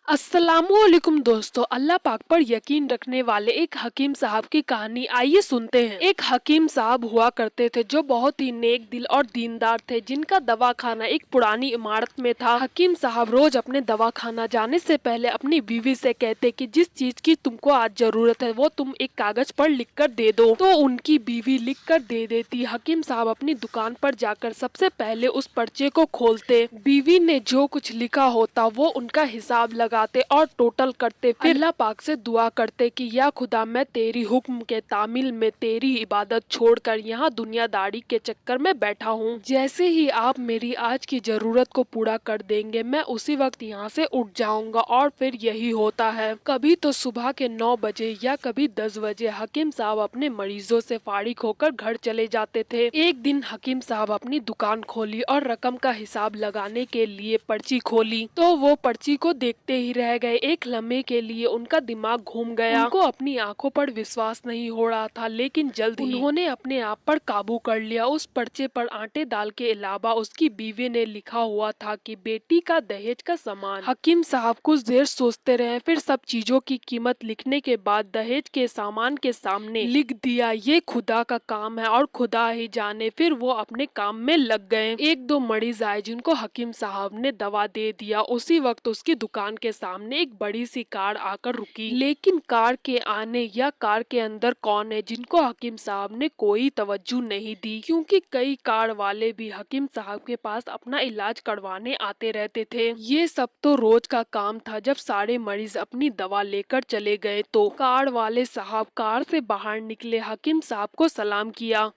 अस्सलामुअलैकुम दोस्तों, अल्लाह पाक पर यकीन रखने वाले एक हकीम साहब की कहानी आइए सुनते हैं। एक हकीम साहब हुआ करते थे जो बहुत ही नेक दिल और दीनदार थे, जिनका दवाखाना एक पुरानी इमारत में था। हकीम साहब रोज अपने दवाखाना जाने से पहले अपनी बीवी से कहते कि जिस चीज की तुमको आज जरूरत है वो तुम एक कागज पर लिख कर दे दो, तो उनकी बीवी लिख कर दे देती। हकीम साहब अपनी दुकान पर जाकर सबसे पहले उस पर्चे को खोलते, बीवी ने जो कुछ लिखा होता वो उनका हिसाब लगाते और टोटल करते, फिर अल्लाह पाक से दुआ करते कि या खुदा, मैं तेरी हुक्म के तामिल में तेरी इबादत छोड़कर यहाँ दुनियादारी के चक्कर में बैठा हूँ। जैसे ही आप मेरी आज की जरूरत को पूरा कर देंगे मैं उसी वक्त यहाँ से उठ जाऊंगा। और फिर यही होता है, कभी तो सुबह के 9 बजे या कभी 10 बजे हकीम साहब अपने मरीजों से फारिग होकर घर चले जाते थे। एक दिन हकीम साहब अपनी दुकान खोली और रकम का हिसाब लगाने के लिए पर्ची खोली, तो वो पर्ची को देखते ही रह गए। एक लम्हे के लिए उनका दिमाग घूम गया, उनको अपनी आंखों पर विश्वास नहीं हो रहा था, लेकिन जल्द ही उन्होंने अपने आप पर काबू कर लिया। उस पर्चे पर आटे दाल के अलावा उसकी बीवी ने लिखा हुआ था कि बेटी का दहेज का सामान। हकीम साहब कुछ देर सोचते रहे, फिर सब चीजों की कीमत लिखने के बाद दहेज के सामान के सामने लिख दिया, ये खुदा का काम है और खुदा ही जाने। फिर वो अपने काम में लग गए। एक दो मरीज आए जिनको हकीम साहब ने दवा दे दिया। उसी वक्त उसकी दुकान के सामने एक बड़ी सी कार आकर रुकी, लेकिन कार के आने या कार के अंदर कौन है जिनको हकीम साहब ने कोई तवज्जो नहीं दी, क्योंकि कई कार वाले भी हकीम साहब के पास अपना इलाज करवाने आते रहते थे। ये सब तो रोज का काम था। जब सारे मरीज अपनी दवा लेकर चले गए तो कार वाले साहब कार से बाहर निकले, हकीम साहब को सलाम किया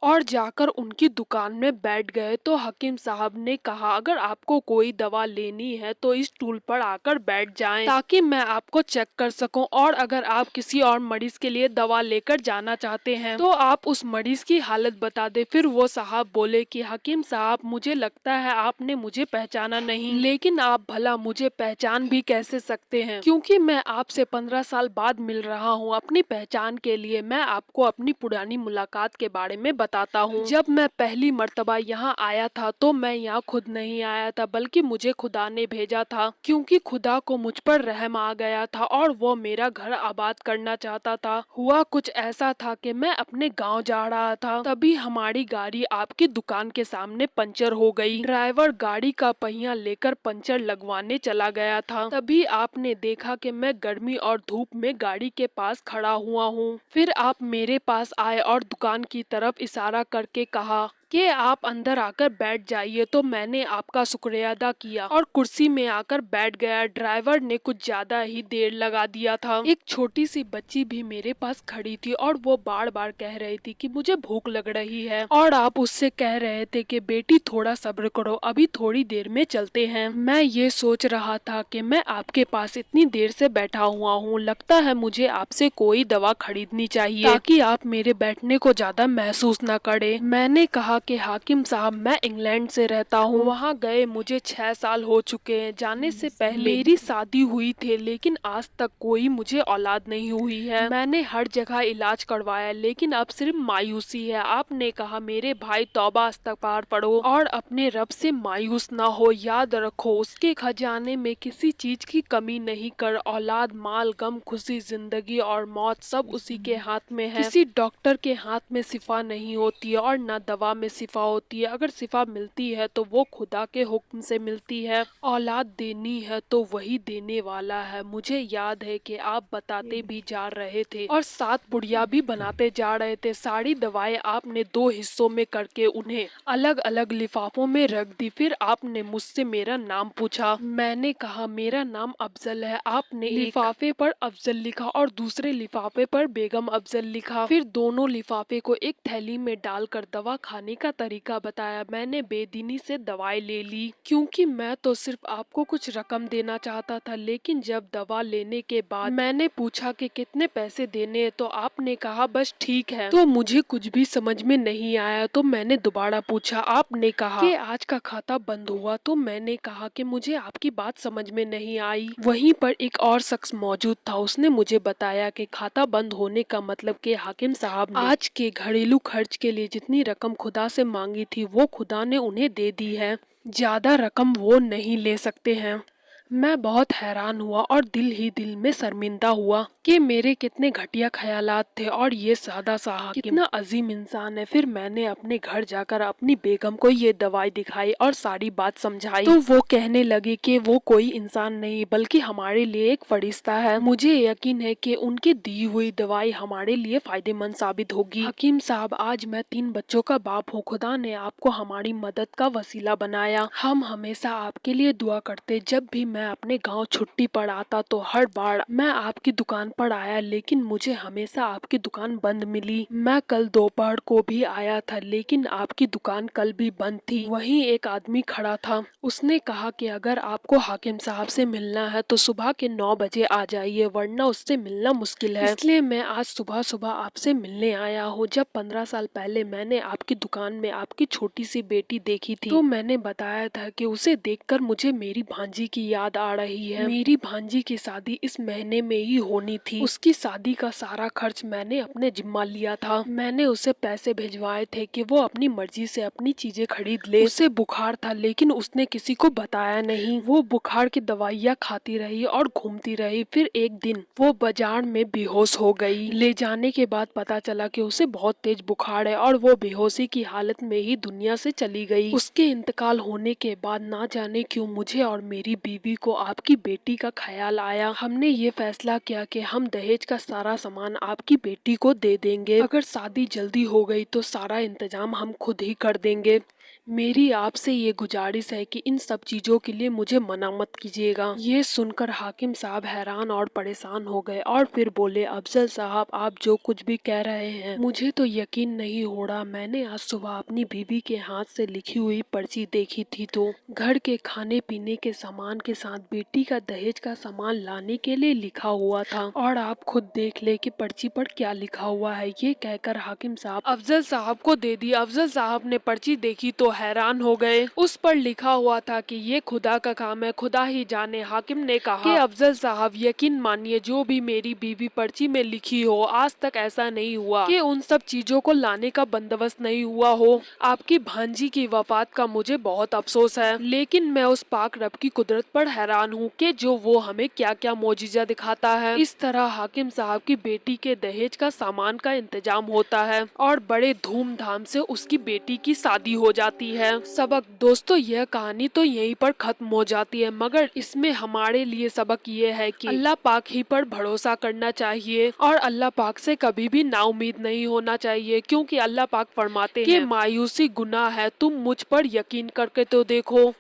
और जाकर उनकी दुकान में बैठ गए। तो हकीम साहब ने कहा, अगर आपको कोई दवा लेनी है तो इस टूल पर आकर बैठ जाएं, ताकि मैं आपको चेक कर सकूं, और अगर आप किसी और मरीज के लिए दवा लेकर जाना चाहते हैं तो आप उस मरीज की हालत बता दें। फिर वो साहब बोले कि हकीम साहब, मुझे लगता है आपने मुझे पहचाना नहीं, लेकिन आप भला मुझे पहचान भी कैसे सकते हैं, क्योंकि मैं आपसे 15 साल बाद मिल रहा हूँ। अपनी पहचान के लिए मैं आपको अपनी पुरानी मुलाकात के बारे में बताता हूँ। जब मैं पहली मर्तबा यहाँ आया था तो मैं यहाँ खुद नहीं आया था, बल्कि मुझे खुदा ने भेजा था, क्योंकि खुदा को मुझ पर रहम आ गया था और वो मेरा घर आबाद करना चाहता था। हुआ कुछ ऐसा था कि मैं अपने गांव जा रहा था, तभी हमारी गाड़ी आपकी दुकान के सामने पंचर हो गई। ड्राइवर गाड़ी का पहिया लेकर पंचर लगवाने चला गया था, तभी आपने देखा कि मैं गर्मी और धूप में गाड़ी के पास खड़ा हुआ हूँ। फिर आप मेरे पास आए और दुकान की तरफ इशारा करके कहा कि आप अंदर आकर बैठ जाइए, तो मैंने आपका शुक्रिया अदा किया और कुर्सी में आकर बैठ गया। ड्राइवर ने कुछ ज्यादा ही देर लगा दिया था। एक छोटी सी बच्ची भी मेरे पास खड़ी थी और वो बार बार कह रही थी कि मुझे भूख लग रही है, और आप उससे कह रहे थे कि बेटी थोड़ा सब्र करो, अभी थोड़ी देर में चलते हैं। मैं ये सोच रहा था कि मैं आपके पास इतनी देर से बैठा हुआ हूँ, लगता है मुझे आपसे कोई दवा खरीदनी चाहिए ताकि आप मेरे बैठने को ज्यादा महसूस न करे। मैंने कहा कि हाकिम साहब, मैं इंग्लैंड से रहता हूँ, वहाँ गए मुझे 6 साल हो चुके हैं। जाने से पहले मेरी शादी हुई थी, लेकिन आज तक कोई मुझे औलाद नहीं हुई है। मैंने हर जगह इलाज करवाया, लेकिन अब सिर्फ मायूसी है। आपने कहा, मेरे भाई, तौबा इस्तगफार पढ़ो और अपने रब से मायूस ना हो। याद रखो, उसके खजाने में किसी चीज की कमी नहीं कर। औलाद, माल, गम, खुशी, जिंदगी और मौत सब उसी के हाथ में है। किसी डॉक्टर के हाथ में शिफा नहीं होती है और न दवा में शिफा होती है। अगर शिफा मिलती है तो वो खुदा के हुक्म से मिलती है। औलाद देनी है तो वही देने वाला है। मुझे याद है कि आप बताते भी जा रहे थे और साथ पुड़िया भी बनाते जा रहे थे। सारी दवाएं आपने 2 हिस्सों में करके उन्हें अलग अलग लिफाफों में रख दी। फिर आपने मुझसे मेरा नाम पूछा। मैंने कहा, मेरा नाम अफजल है। आपने लिफाफे पर अफजल लिखा और दूसरे लिफाफे पर बेगम अफजल लिखा। फिर दोनों लिफाफे को एक थैली में डालकर दवा खाने का तरीका बताया। मैंने बेदीनी से दवाई ले ली, क्योंकि मैं तो सिर्फ आपको कुछ रकम देना चाहता था। लेकिन जब दवा लेने के बाद मैंने पूछा कि कितने पैसे देने हैं, तो आपने कहा बस ठीक है। तो मुझे कुछ भी समझ में नहीं आया, तो मैंने दोबारा पूछा। आपने कहा कि आज का खाता बंद हुआ। तो मैंने कहा कि मुझे आपकी बात समझ में नहीं आई। वहीं पर एक और शख्स मौजूद था, उसने मुझे बताया कि खाता बंद होने का मतलब कि हाकिम साहब ने आज के घरेलू खर्च के लिए जितनी रकम खुदा से मांगी थी वो खुदा ने उन्हें दे दी है, ज्यादा रकम वो नहीं ले सकते हैं। मैं बहुत हैरान हुआ और दिल ही दिल में शर्मिंदा हुआ कि मेरे कितने घटिया ख्यालात थे और ये सादा सा हाकिम कितना अजीम इंसान है। फिर मैंने अपने घर जाकर अपनी बेगम को ये दवाई दिखाई और सारी बात समझाई, तो वो कहने लगे कि वो कोई इंसान नहीं बल्कि हमारे लिए एक फरिश्ता है। मुझे यकीन है कि उनकी दी हुई दवाई हमारे लिए फायदेमंद साबित होगी। हकीम साहब, आज मैं 3 बच्चों का बाप हूँ। खुदा ने आपको हमारी मदद का वसीला बनाया। हम हमेशा आपके लिए दुआ करते। जब भी मैं अपने गांव छुट्टी पर आता तो हर बार मैं आपकी दुकान पर आया, लेकिन मुझे हमेशा आपकी दुकान बंद मिली। मैं कल दोपहर को भी आया था, लेकिन आपकी दुकान कल भी बंद थी। वहीं एक आदमी खड़ा था। उसने कहा कि अगर आपको हाकिम साहब से मिलना है तो सुबह के 9 बजे आ जाइए, वरना उससे मिलना मुश्किल है। इसलिए मैं आज सुबह सुबह आपसे मिलने आया हूँ। जब 15 साल पहले मैंने आपकी दुकान में आपकी छोटी सी बेटी देखी थी, तो मैंने बताया था कि उसे देखकर मुझे मेरी भांजी की याद आ रही है। मेरी भांजी की शादी इस महीने में ही होनी थी। उसकी शादी का सारा खर्च मैंने अपने जिम्मा लिया था। मैंने उसे पैसे भिजवाए थे कि वो अपनी मर्जी से अपनी चीजें खरीद ले। उसे बुखार था, लेकिन उसने किसी को बताया नहीं। वो बुखार की दवाइयाँ खाती रही और घूमती रही। फिर एक दिन वो बाजार में बेहोश हो गई। ले जाने के बाद पता चला कि उसे बहुत तेज बुखार है और वो बेहोशी की हालत में ही दुनिया से चली गई। उसके इंतकाल होने के बाद ना जाने क्यों मुझे और मेरी बीवी को आपकी बेटी का ख्याल आया। हमने ये फैसला किया कि हम दहेज का सारा सामान आपकी बेटी को दे देंगे। अगर शादी जल्दी हो गई तो सारा इंतजाम हम खुद ही कर देंगे। मेरी आपसे ये गुजारिश है कि इन सब चीजों के लिए मुझे मना मत कीजिएगा। ये सुनकर हाकिम साहब हैरान और परेशान हो गए और फिर बोले, अफजल साहब, आप जो कुछ भी कह रहे हैं मुझे तो यकीन नहीं हो रहा। मैंने आज सुबह अपनी बीवी के हाथ से लिखी हुई पर्ची देखी थी, तो घर के खाने पीने के सामान के साथ बेटी का दहेज का सामान लाने के लिए लिखा हुआ था। और आप खुद देख ले कि पर्ची पर क्या लिखा हुआ है। ये कहकर हाकिम साहब अफजल साहब को दे दी। अफजल साहब ने पर्ची देखी तो हैरान हो गए। उस पर लिखा हुआ था कि ये खुदा का काम है, खुदा ही जाने। हाकिम ने कहा कि अफजल साहब, यकीन मानिए जो भी मेरी बीवी पर्ची में लिखी हो, आज तक ऐसा नहीं हुआ कि उन सब चीजों को लाने का बंदोबस्त नहीं हुआ हो। आपकी भांजी की वफात का मुझे बहुत अफसोस है, लेकिन मैं उस पाक रब की कुदरत पर हैरान हूँ कि जो वो हमें क्या क्या मोजिजा दिखाता है। इस तरह हाकिम साहब की बेटी के दहेज का सामान का इंतजाम होता है और बड़े धूमधाम से उसकी बेटी की शादी हो जाती है। सबक दोस्तों, यह कहानी तो यहीं पर खत्म हो जाती है, मगर इसमें हमारे लिए सबक ये है कि अल्लाह पाक ही पर भरोसा करना चाहिए और अल्लाह पाक से कभी भी नाउम्मीद नहीं होना चाहिए, क्योंकि अल्लाह पाक फरमाते हैं कि मायूसी गुनाह है, तुम मुझ पर यकीन करके तो देखो।